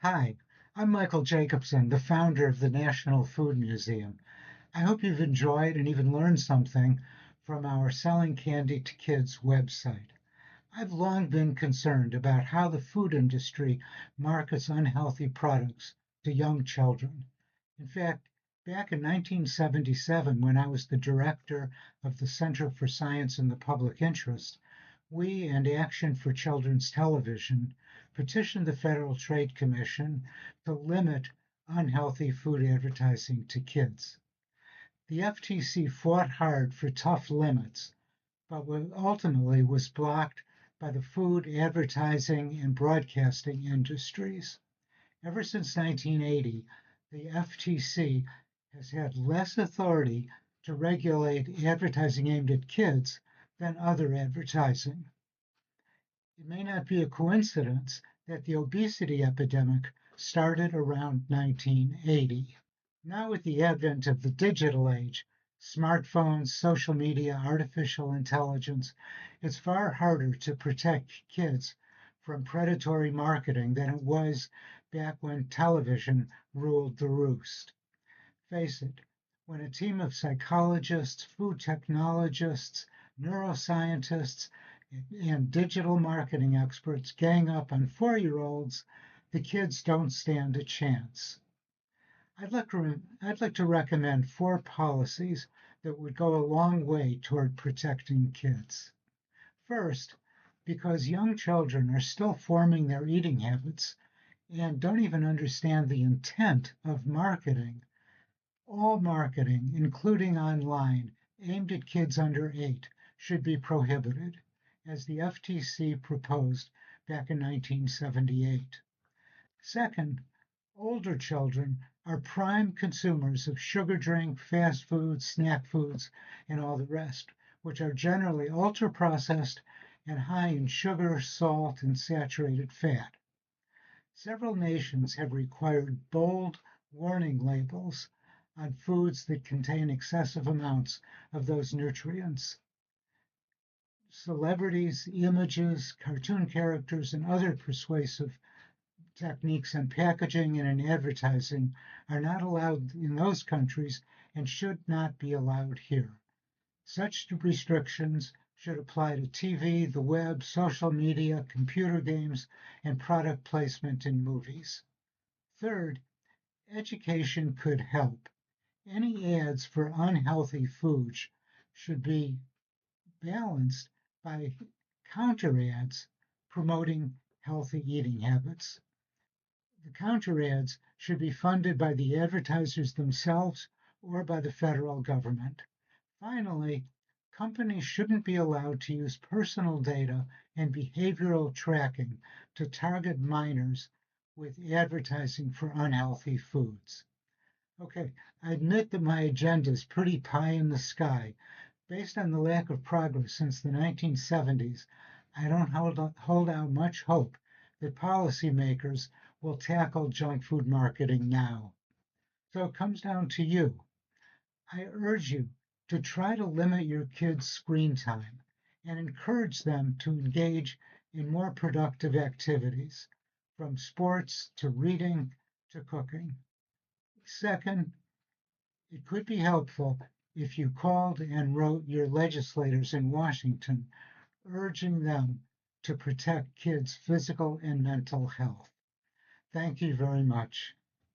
Hi, I'm Michael Jacobson, the founder of the National Food Museum. I hope you've enjoyed and even learned something from our Selling Candy to Kids website. I've long been concerned about how the food industry markets unhealthy products to young children. In fact, back in 1977, when I was the director of the Center for Science in the Public Interest, we and Action for Children's Television petitioned the Federal Trade Commission to limit unhealthy food advertising to kids. The FTC fought hard for tough limits, but ultimately was blocked by the food advertising and broadcasting industries. Ever since 1980, the FTC has had less authority to regulate advertising aimed at kids than other advertising. It may not be a coincidence that the obesity epidemic started around 1980. Now, with the advent of the digital age, smartphones, social media, artificial intelligence, it's far harder to protect kids from predatory marketing than it was back when television ruled the roost. Face it, when a team of psychologists, food technologists, neuroscientists, and digital marketing experts gang up on 4-year-olds, the kids don't stand a chance. I'd like to recommend 4 policies that would go a long way toward protecting kids. First, because young children are still forming their eating habits and don't even understand the intent of marketing, all marketing, including online, aimed at kids under 8 should be prohibited, as the FTC proposed back in 1978. Second, older children are prime consumers of sugar drink, fast foods, snack foods, and all the rest, which are generally ultra processed and high in sugar, salt, and saturated fat. Several nations have required bold warning labels on foods that contain excessive amounts of those nutrients. Celebrities, images, cartoon characters, and other persuasive techniques in packaging and in advertising are not allowed in those countries and should not be allowed here. Such restrictions should apply to TV, the web, social media, computer games, and product placement in movies. Third, education could help. Any ads for unhealthy foods should be balanced by counter ads promoting healthy eating habits. The counter ads should be funded by the advertisers themselves or by the federal government. Finally, companies shouldn't be allowed to use personal data and behavioral tracking to target minors with advertising for unhealthy foods. Okay, I admit that my agenda is pretty pie in the sky. Based on the lack of progress since the 1970s, I don't hold out much hope that policymakers will tackle junk food marketing now. So it comes down to you. I urge you to try to limit your kids' screen time and encourage them to engage in more productive activities, from sports to reading to cooking. Second, it could be helpful if you called and wrote your legislators in Washington, urging them to protect kids' physical and mental health. Thank you very much.